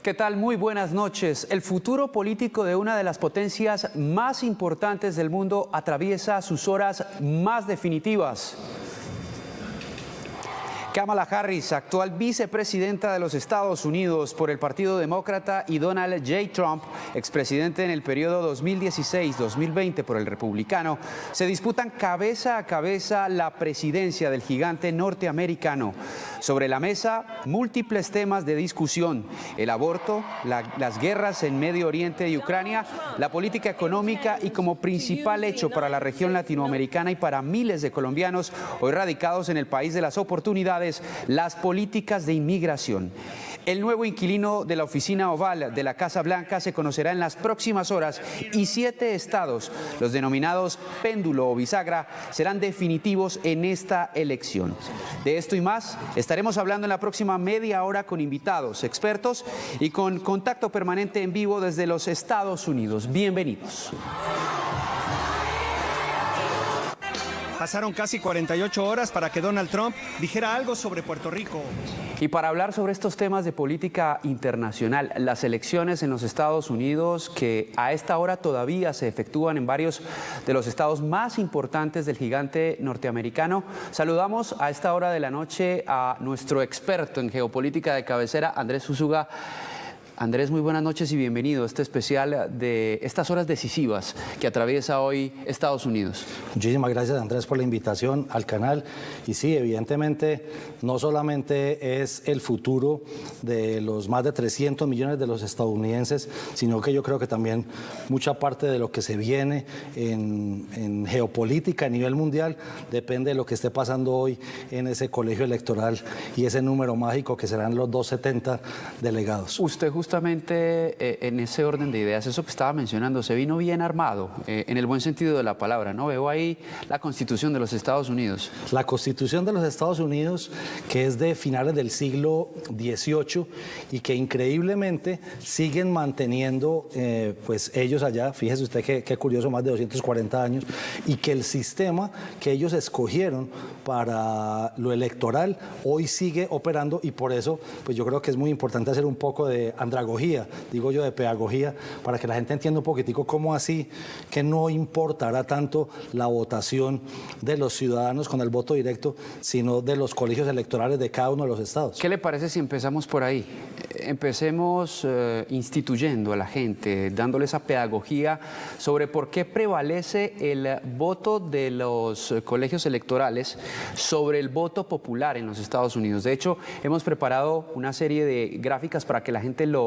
¿Qué tal? Muy buenas noches. El futuro político de una de las potencias más importantes del mundo atraviesa sus horas más definitivas. Kamala Harris, actual vicepresidenta de los Estados Unidos por el Partido Demócrata, y Donald J. Trump, expresidente en el periodo 2016-2020 por el Republicano, se disputan cabeza a cabeza la presidencia del gigante norteamericano. Sobre la mesa, múltiples temas de discusión: el aborto, las guerras en Medio Oriente y Ucrania, la política económica y, como principal hecho para la región latinoamericana y para miles de colombianos hoy radicados en el país de las oportunidades, las políticas de inmigración. El nuevo inquilino de la oficina oval de la Casa Blanca se conocerá en las próximas horas y 7 estados, los denominados péndulo o bisagra, serán definitivos en esta elección. De esto y más estaremos hablando en la próxima media hora con invitados, expertos y con contacto permanente en vivo desde los Estados Unidos. Bienvenidos. Pasaron casi 48 horas para que Donald Trump dijera algo sobre Puerto Rico. Y para hablar sobre estos temas de política internacional, las elecciones en los Estados Unidos, que a esta hora todavía se efectúan en varios de los estados más importantes del gigante norteamericano, saludamos a esta hora de la noche a nuestro experto en geopolítica de cabecera, Andrés Úsuga. Andrés, muy buenas noches y bienvenido a este especial de estas horas decisivas que atraviesa hoy Estados Unidos. Muchísimas gracias, Andrés, por la invitación al canal. Y sí, evidentemente, no solamente es el futuro de los más de 300 millones de los estadounidenses, sino que yo creo que también mucha parte de lo que se viene en geopolítica a nivel mundial depende de lo que esté pasando hoy en ese colegio electoral y ese número mágico que serán los 270 delegados. Usted justamente en ese orden de ideas, eso que estaba mencionando, se vino bien armado, en el buen sentido de la palabra, ¿no? Veo ahí la Constitución de los Estados Unidos. La Constitución de los Estados Unidos, que es de finales del siglo XVIII y que increíblemente siguen manteniendo, pues ellos allá, fíjese usted qué curioso, más de 240 años, y que el sistema que ellos escogieron para lo electoral hoy sigue operando, y por eso pues yo creo que es muy importante hacer un poco de andragogía, digo yo, de pedagogía, para que la gente entienda un poquitico cómo así que no importará tanto la votación de los ciudadanos con el voto directo, sino de los colegios electorales de cada uno de los estados. ¿Qué le parece si empezamos por ahí? Empecemos instituyendo a la gente, dándole esa pedagogía sobre por qué prevalece el voto de los colegios electorales sobre el voto popular en los Estados Unidos. De hecho, hemos preparado una serie de gráficas para que la gente lo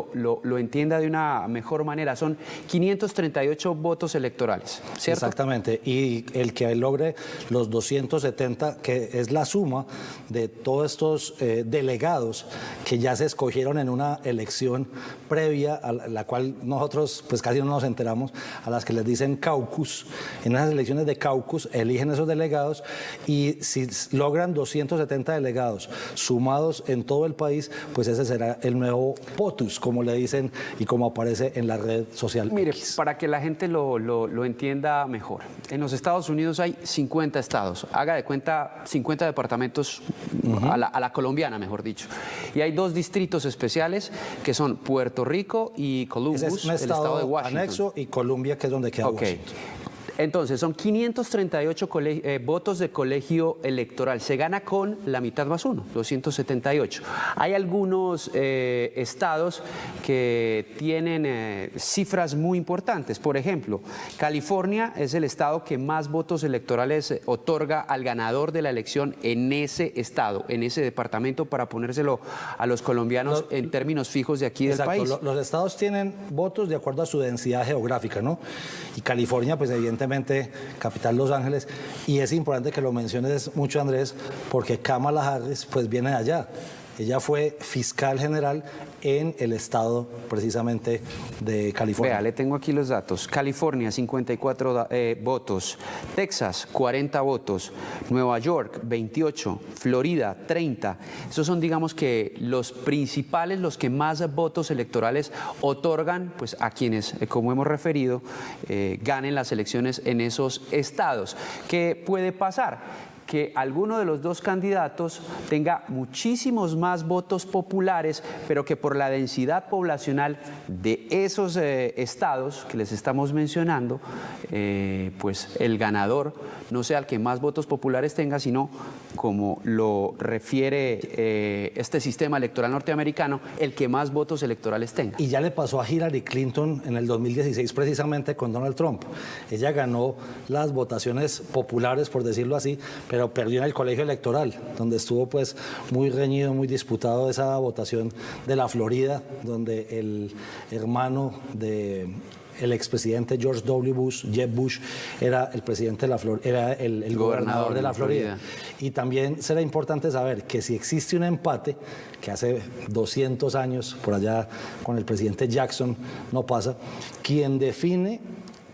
entienda de una mejor manera. Son 538 votos electorales, ¿cierto? Exactamente, y el que logre los 270, que es la suma de todos estos delegados que ya se escogieron en una elección previa a la cual nosotros pues casi no nos enteramos, a las que les dicen caucus. En esas elecciones de caucus eligen esos delegados, y si logran 270 delegados sumados en todo el país, pues ese será el nuevo POTUS, como le dicen y como aparece en la red social. Mire, X. para que la gente lo entienda mejor, en los Estados Unidos hay 50 estados, haga de cuenta 50 departamentos a la colombiana, mejor dicho, y hay 2 distritos especiales que son Puerto Rico y Columbus, Ese es un estado de Washington. anexo, y Columbia, que es donde queda Washington. Entonces, son 538 votos de colegio electoral. Se gana con la mitad más 1, 278. Hay algunos estados que tienen cifras muy importantes. Por ejemplo, California es el estado que más votos electorales otorga al ganador de la elección en ese estado, en ese departamento, para ponérselo a los colombianos en términos fijos de aquí del país. Los estados tienen votos de acuerdo a su densidad geográfica, ¿no? Y California, pues evidentemente, capital Los Ángeles, y es importante que lo menciones mucho, Andrés, porque Kamala Harris pues viene de allá. Ella fue fiscal general en el estado precisamente de California. Vea, le tengo aquí los datos. California, 54 votos. Texas, 40 votos. Nueva York, 28. Florida, 30. Esos son, digamos, que los principales, los que más votos electorales otorgan pues, a quienes, como hemos referido, ganen las elecciones en esos estados. ¿Qué puede pasar? que alguno de los dos candidatos tenga muchísimos más votos populares, pero que por la densidad poblacional de esos estados que les estamos mencionando, pues el ganador no sea el que más votos populares tenga, sino, como lo refiere este sistema electoral norteamericano, el que más votos electorales tenga. Y ya le pasó a Hillary Clinton en el 2016 precisamente con Donald Trump. Ella ganó las votaciones populares, por decirlo así, pero perdió en el colegio electoral, donde estuvo pues muy reñido, muy disputado esa votación de la Florida, donde el hermano de el expresidente George W. Bush, Jeb Bush, era el presidente de la era el gobernador de la Florida. Y también será importante saber que si existe un empate, que hace 200 años, por allá con el presidente Jackson, no pasa, quien define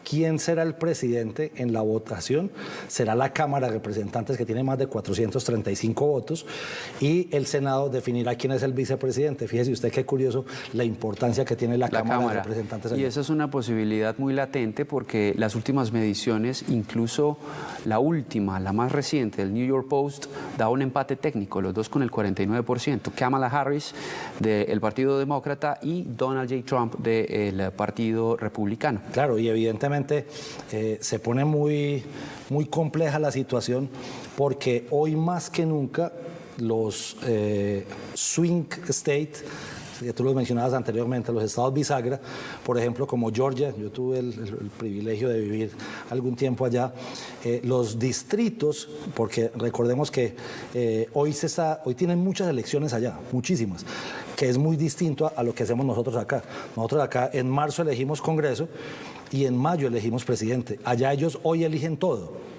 quién será el presidente en la votación será la Cámara de Representantes, que tiene más de 435 votos, y el Senado definirá quién es el vicepresidente. Fíjese usted qué curioso la importancia que tiene la Cámara de Representantes. Y esa es una posibilidad muy latente, porque las últimas mediciones, incluso la última, la más reciente, el New York Post, da un empate técnico, los dos con el 49%. Kamala Harris del Partido Demócrata y Donald J. Trump del Partido Republicano. Claro, y evidentemente se pone muy compleja la situación, porque hoy más que nunca los swing states, que tú los mencionabas anteriormente, los estados bisagra, por ejemplo, como Georgia, yo tuve el privilegio de vivir algún tiempo allá, los distritos, porque recordemos que hoy tienen muchas elecciones allá, muchísimas, que es muy distinto a lo que hacemos nosotros acá. Nosotros acá en marzo elegimos Congreso y en mayo elegimos presidente. Allá ellos hoy eligen todo.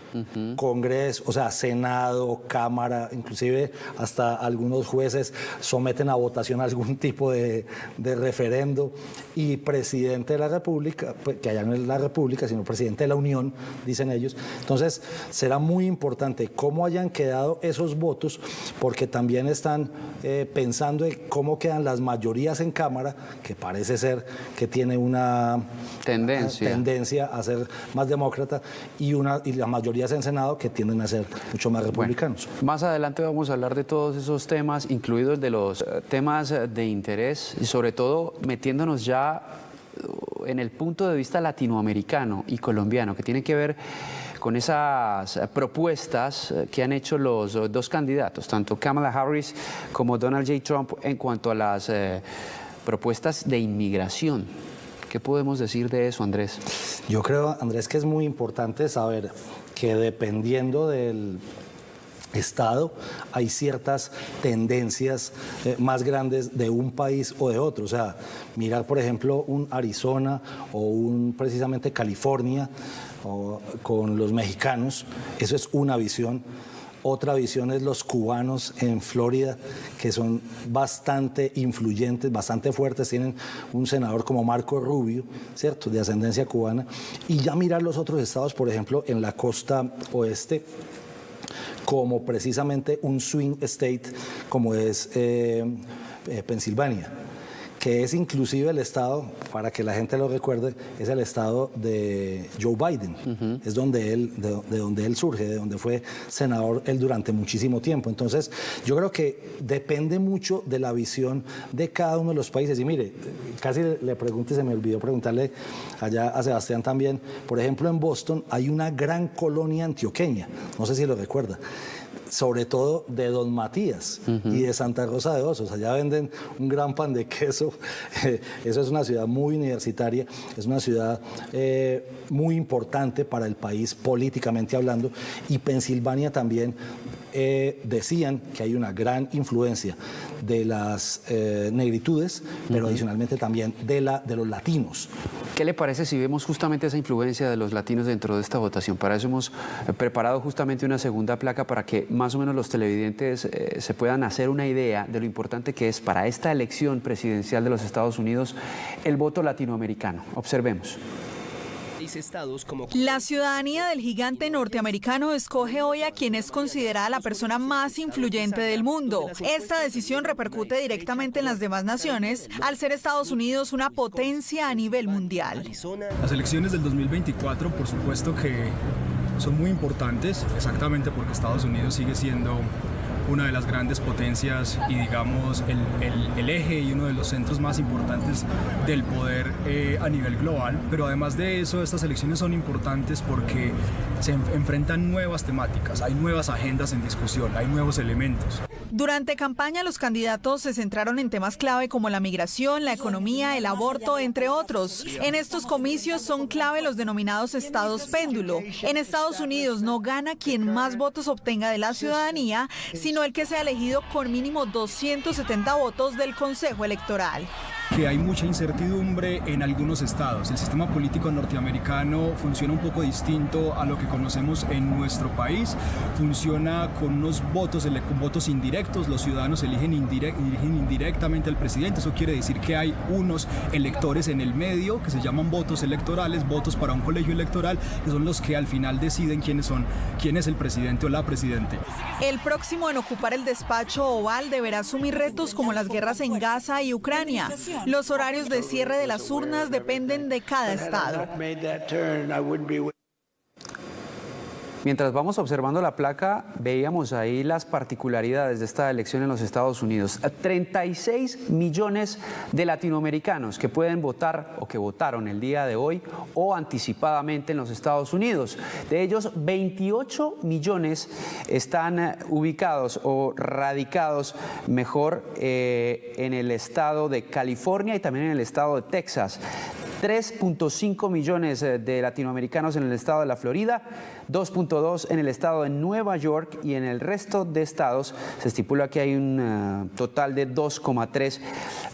Congreso, o sea, Senado, Cámara, inclusive hasta algunos jueces someten a votación algún tipo de referendo, y presidente de la República, pues, que allá no es la República, sino presidente de la Unión, dicen ellos. Entonces, será muy importante cómo hayan quedado esos votos, porque también están pensando en cómo quedan las mayorías en Cámara, que parece ser que tiene una tendencia a ser más demócrata, y las mayorías en Senado que tienden a ser mucho más republicanos. Bueno, más adelante vamos a hablar de todos esos temas, incluidos de los temas de interés, y sobre todo metiéndonos ya en el punto de vista latinoamericano y colombiano, que tiene que ver con esas propuestas que han hecho los dos candidatos, tanto Kamala Harris como Donald J. Trump, en cuanto a las propuestas de inmigración. ¿Qué podemos decir de eso, Andrés? Yo creo, Andrés, que es muy importante saber que dependiendo del estado hay ciertas tendencias más grandes de un país o de otro. O sea, mirar, por ejemplo, un Arizona o precisamente California con los mexicanos, eso es una visión. Otra visión es los cubanos en Florida, que son bastante influyentes, bastante fuertes. Tienen un senador como Marco Rubio, ¿cierto?, de ascendencia cubana. Y ya mirar los otros estados, por ejemplo, en la costa oeste, como precisamente un swing state, como es Pensilvania, que es inclusive el estado, para que la gente lo recuerde, es el estado de Joe Biden. Es de donde él surge, de donde fue senador él durante muchísimo tiempo. Entonces, yo creo que depende mucho de la visión de cada uno de los países. Y mire, casi le pregunté, se me olvidó preguntarle allá a Sebastián también, por ejemplo, en Boston hay una gran colonia antioqueña, no sé si lo recuerda, sobre todo de Don Matías y de Santa Rosa de Osos. Allá venden un gran pan de queso. Eso es una ciudad muy universitaria, es una ciudad muy importante para el país políticamente hablando, y Pensilvania también. Decían que hay una gran influencia de las negritudes, pero adicionalmente también de los latinos. ¿Qué le parece si vemos justamente esa influencia de los latinos dentro de esta votación? Para eso hemos preparado justamente una segunda placa para que más o menos los televidentes se puedan hacer una idea de lo importante que es para esta elección presidencial de los Estados Unidos el voto latinoamericano. Observemos. La ciudadanía del gigante norteamericano escoge hoy a quien es considerada la persona más influyente del mundo. Esta decisión repercute directamente en las demás naciones, al ser Estados Unidos una potencia a nivel mundial. Las elecciones del 2024, por supuesto que son muy importantes, exactamente porque Estados Unidos sigue siendo una de las grandes potencias y digamos el eje y uno de los centros más importantes del poder a nivel global. Pero además de eso, estas elecciones son importantes porque se enfrentan nuevas temáticas, hay nuevas agendas en discusión, hay nuevos elementos. Durante campaña, los candidatos se centraron en temas clave como la migración, la economía, el aborto, entre otros. En estos comicios son clave los denominados estados péndulo. En Estados Unidos no gana quien más votos obtenga de la ciudadanía, sino el que sea elegido con mínimo 270 votos del Consejo Electoral. Que hay mucha incertidumbre en algunos estados. El sistema político norteamericano funciona un poco distinto a lo que conocemos en nuestro país. Funciona con unos votos indirectos. Los ciudadanos eligen indirectamente al presidente. Eso quiere decir que hay unos electores en el medio que se llaman votos electorales, votos para un colegio electoral, que son los que al final deciden quién es el presidente o la presidente. El próximo en ocupar el despacho oval deberá asumir retos como las guerras en Gaza y Ucrania. Los horarios de cierre de las urnas dependen de cada estado. Mientras vamos observando la placa, veíamos ahí las particularidades de esta elección en los Estados Unidos. 36 millones de latinoamericanos que pueden votar o que votaron el día de hoy o anticipadamente en los Estados Unidos. De ellos, 28 millones están ubicados o radicados mejor en el estado de California y también en el estado de Texas. 3.5 millones de latinoamericanos en el estado de la Florida, 2.2 en el estado de Nueva York y en el resto de estados se estipula que hay un total de 2,3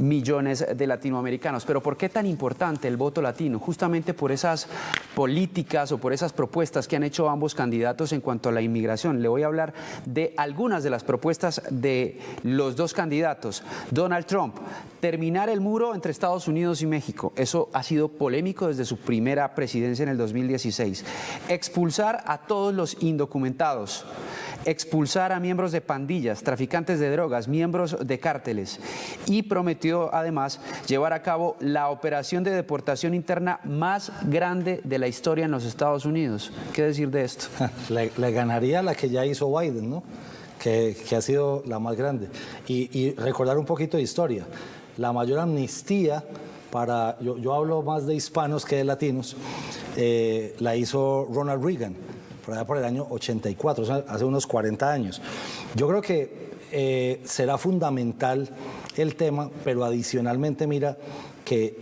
millones de latinoamericanos. Pero ¿por qué tan importante el voto latino? Justamente por esas políticas o por esas propuestas que han hecho ambos candidatos en cuanto a la inmigración. Le voy a hablar de algunas de las propuestas de los dos candidatos. Donald Trump, terminar el muro entre Estados Unidos y México. Eso ha sido polémico desde su primera presidencia en el 2016. Expulsar a todos los indocumentados. Expulsar a miembros de pandillas, traficantes de drogas, miembros de cárteles. Y prometió además llevar a cabo la operación de deportación interna más grande de la historia en los Estados Unidos. ¿Qué decir de esto? Le ganaría la que ya hizo Biden, ¿no? Que ha sido la más grande. Y recordar un poquito de historia. La mayor amnistía para, yo hablo más de hispanos que de latinos, la hizo Ronald Reagan, por allá por el año 84, o sea, hace unos 40 años. Yo creo que será fundamental el tema, pero adicionalmente mira que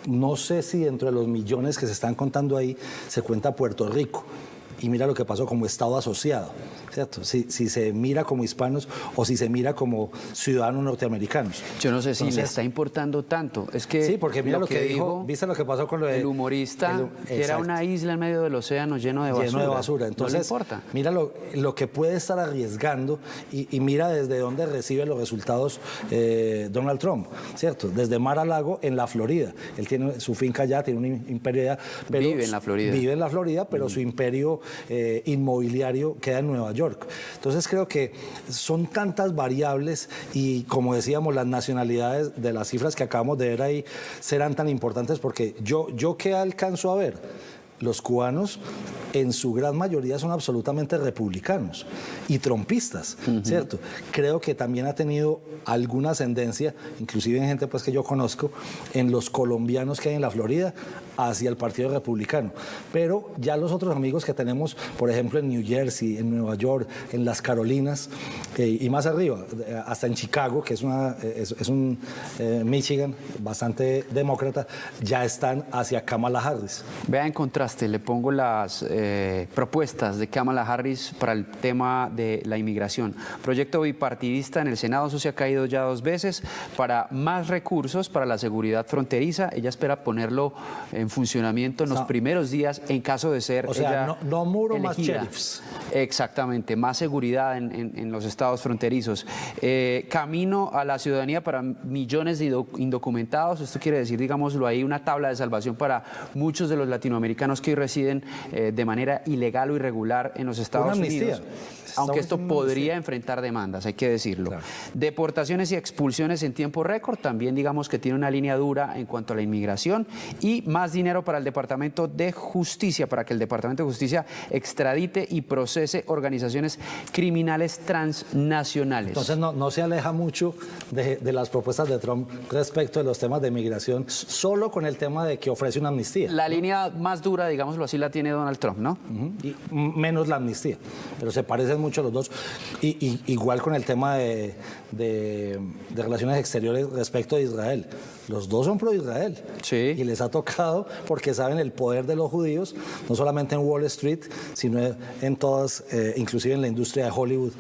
no sé si dentro de los millones que se están contando ahí se cuenta Puerto Rico. Y mira lo que pasó como Estado asociado, ¿cierto? Si se mira como hispanos o si se mira como ciudadanos norteamericanos. Yo no sé si le está importando tanto. Es que sí, porque mira lo que dijo, ¿viste lo que pasó con lo de, el humorista, que era una isla en medio del océano lleno de basura? Lleno de basura. Entonces, no le importa. Mira lo que puede estar arriesgando y mira desde dónde recibe los resultados Donald Trump, ¿cierto? Desde Mar a Lago, en la Florida. Él tiene su finca allá, tiene un imperio allá. Pero vive en la Florida. Vive en la Florida, pero su imperio inmobiliario queda en Nueva York. Entonces creo que son tantas variables y como decíamos, las nacionalidades de las cifras que acabamos de ver ahí serán tan importantes porque yo que alcanzo a ver, los cubanos en su gran mayoría son absolutamente republicanos y trompistas, ¿cierto? Creo que también ha tenido alguna ascendencia, inclusive en gente pues que yo conozco, en los colombianos que hay en la Florida, hacia el Partido Republicano. Pero ya los otros amigos que tenemos, por ejemplo, en New Jersey, en Nueva York, en las Carolinas y más arriba, hasta en Chicago, que es un Michigan bastante demócrata, ya están hacia Kamala Harris. Vea en contraste, le pongo las propuestas de Kamala Harris para el tema de la inmigración. Proyecto bipartidista en el Senado, eso se ha caído ya 2 veces, para más recursos para la seguridad fronteriza. Ella espera ponerlo en funcionamiento en los primeros días en caso de ser ella no muro, elegida. Más sheriffs. Exactamente, más seguridad en los estados fronterizos. Camino a la ciudadanía para millones de indocumentados. Esto quiere decir, digámoslo ahí, una tabla de salvación para muchos de los latinoamericanos colombianos que hoy residen de manera ilegal o irregular en los Estados Unidos. Aunque esto podría enfrentar demandas, hay que decirlo. Claro. Deportaciones y expulsiones en tiempo récord, también digamos que tiene una línea dura en cuanto a la inmigración, y más dinero para el Departamento de Justicia, para que el Departamento de Justicia extradite y procese organizaciones criminales transnacionales. Entonces no se aleja mucho de las propuestas de Trump respecto de los temas de migración, solo con el tema de que ofrece una amnistía. La línea más dura, digámoslo así, la tiene Donald Trump, ¿no? Y menos la amnistía, pero se parecen mucho los dos. Igual con el tema de relaciones exteriores respecto de Israel. Los dos son pro-Israel. Sí. Y les ha tocado porque saben el poder de los judíos, no solamente en Wall Street, sino en todas, inclusive en la industria de Hollywood,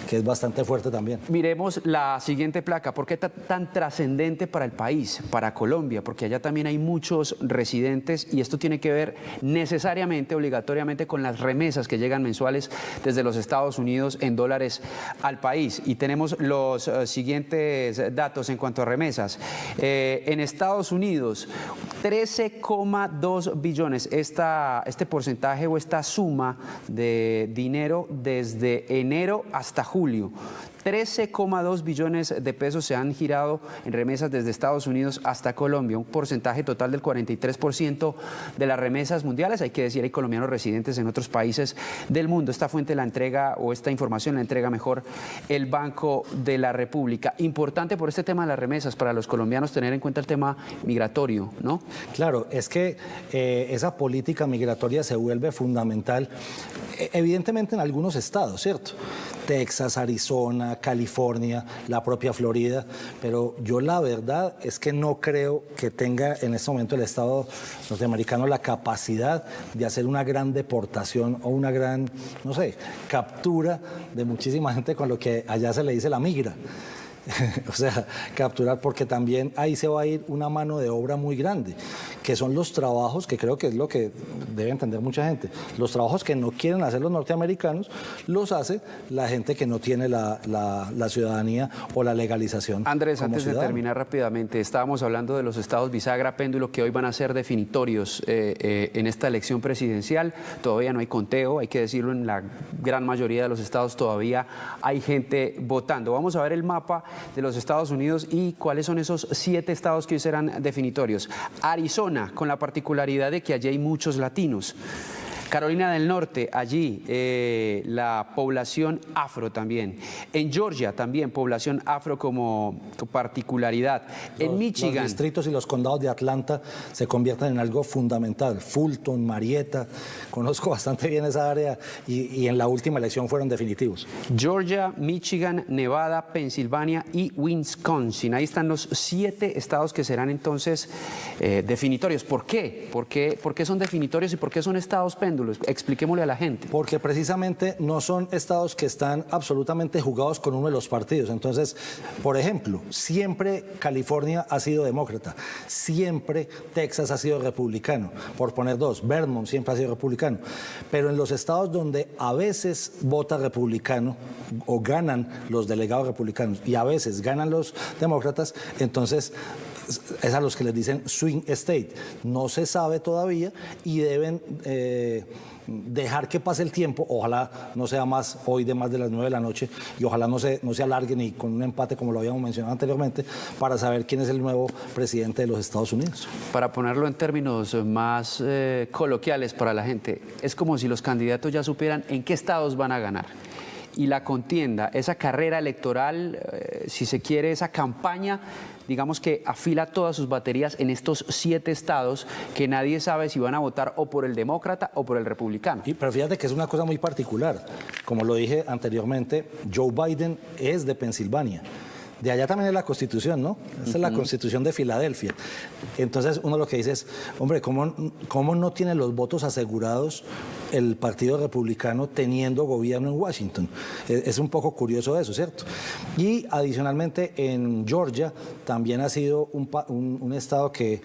que es bastante fuerte también. Miremos la siguiente placa. ¿Por qué tan trascendente para el país, para Colombia? Porque allá también hay muchos residentes y esto tiene que ver necesariamente, obligatoriamente, con las remesas que llegan mensuales desde los Estados Unidos en dólares al país. Y tenemos los siguientes datos en cuanto a remesas. En Estados Unidos, 13,2 billones, este porcentaje o esta suma de dinero desde enero hasta julio. 13,2 billones de pesos se han girado en remesas desde Estados Unidos hasta Colombia, un porcentaje total del 43% de las remesas mundiales. Hay que decir, hay colombianos residentes en otros países del mundo. Esta fuente la entrega, o esta información la entrega mejor, el Banco de la República. Importante por este tema de las remesas para los colombianos tener en cuenta el tema migratorio, ¿no? Claro, es que esa política migratoria se vuelve fundamental, evidentemente en algunos estados, ¿cierto? Texas, Arizona, California, la propia Florida, pero yo la verdad es que no creo que tenga en este momento el Estado norteamericano la capacidad de hacer una gran deportación o una gran, no sé, captura de muchísima gente con lo que allá se le dice la migra. O sea, capturar, porque también ahí se va a ir una mano de obra muy grande, que son los trabajos, que creo que es lo que debe entender mucha gente, los trabajos que no quieren hacer los norteamericanos, los hace la gente que no tiene la ciudadanía o la legalización. Andrés, antes de terminar rápidamente, estábamos hablando de los estados bisagra, péndulo, que hoy van a ser definitorios en esta elección presidencial. Todavía no hay conteo, hay que decirlo, en la gran mayoría de los estados todavía hay gente votando. Vamos a ver el mapa de los Estados Unidos y cuáles son esos 7 estados que hoy serán definitorios. Arizona, con la particularidad de que allí hay muchos latinos. Carolina del Norte, allí la población afro también. En Georgia también población afro como particularidad. En Michigan. Los distritos y los condados de Atlanta se convierten en algo fundamental. Fulton, Marietta, conozco bastante bien esa área y en la última elección fueron definitivos. Georgia, Michigan, Nevada, Pensilvania y Wisconsin. Ahí están los 7 estados que serán entonces definitorios. ¿Por qué? ¿Por qué son definitorios y por qué son estados péndulos? Expliquémosle a la gente. Porque precisamente no son estados que están absolutamente jugados con uno de los partidos. Entonces, por ejemplo, siempre California ha sido demócrata, siempre Texas ha sido republicano, por poner 2, Vermont siempre ha sido republicano. Pero en los estados donde a veces vota republicano o ganan los delegados republicanos y a veces ganan los demócratas, entonces es a los que les dicen swing state. No se sabe todavía y deben dejar que pase el tiempo. Ojalá no sea más hoy de más de las 9 de la noche y ojalá no se alargue ni con un empate como lo habíamos mencionado anteriormente, para saber quién es el nuevo presidente de los Estados Unidos. Para ponerlo en términos más coloquiales para la gente, es como si los candidatos ya supieran en qué estados van a ganar. Y la contienda, esa carrera electoral, si se quiere, esa campaña, digamos que afila todas sus baterías en estos 7 estados que nadie sabe si van a votar o por el demócrata o por el republicano. Pero fíjate que es una cosa muy particular. Como lo dije anteriormente, Joe Biden es de Pensilvania. De allá también es la Constitución, ¿no? Esa es la Constitución de Filadelfia. Entonces uno lo que dice es, hombre, ¿cómo no tiene los votos asegurados el Partido Republicano teniendo gobierno en Washington? Es un poco curioso eso, ¿cierto? Y adicionalmente en Georgia también ha sido un estado que,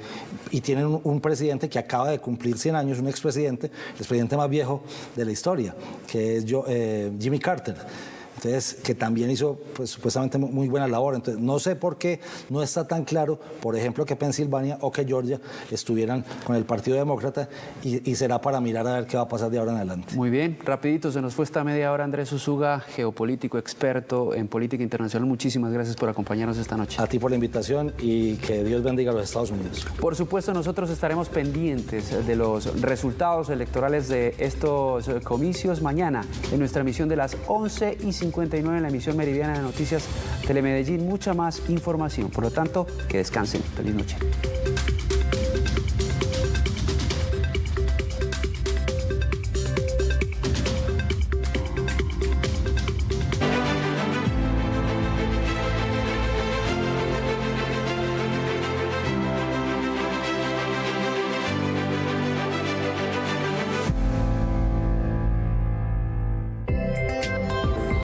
y tienen un presidente que acaba de cumplir 100 años, un expresidente, el presidente más viejo de la historia, que es Jimmy Carter. entonces que también hizo pues supuestamente muy buena labor. Entonces no sé por qué no está tan claro, por ejemplo, que Pensilvania o que Georgia estuvieran con el Partido Demócrata y será para mirar a ver qué va a pasar de ahora en adelante. Muy bien, rapidito, se nos fue esta media hora. Andrés Usuga, geopolítico, experto en política internacional, muchísimas gracias por acompañarnos esta noche. A ti por la invitación y que Dios bendiga a los Estados Unidos. Por supuesto, nosotros estaremos pendientes de los resultados electorales de estos comicios mañana en nuestra emisión de las 11:59 en la emisión meridiana de Noticias Telemedellín. Mucha más información. Por lo tanto, que descansen. Feliz noche.